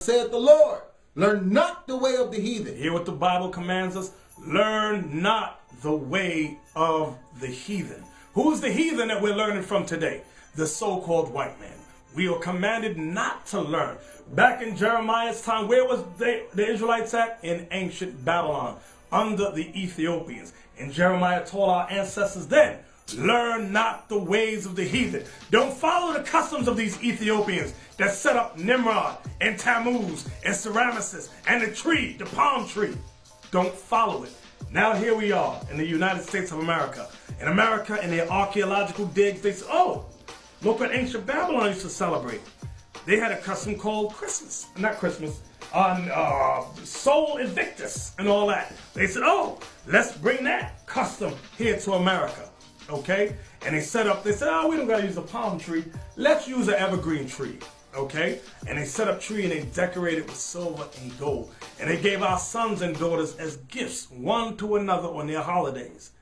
saith the Lord, learn not the way of the heathen. Hear what the Bible commands us. Learn not the way of the heathen. Who's the heathen that we're learning from today? The so-called white man. We are commanded not to learn. Back in Jeremiah's time, where was the Israelites at? In ancient Babylon, under the Ethiopians. And Jeremiah told our ancestors then, learn not the ways of the heathen. Don't follow the customs of these Ethiopians that set up Nimrod and Tammuz and Semiramis and the tree, the palm tree. Don't follow it. Now here we are in the United States of America. In America, in their archaeological digs, they say, oh, look what ancient Babylon used to celebrate. They had a custom called Christmas. Not Christmas. Sol Invictus and all that. They said, oh, let's bring that custom here to America. Okay? And they said, oh, we don't got to use a palm tree. Let's use an evergreen tree. Okay? And they set up tree and they decorated with silver and gold. And they gave our sons and daughters as gifts one to another on their holidays.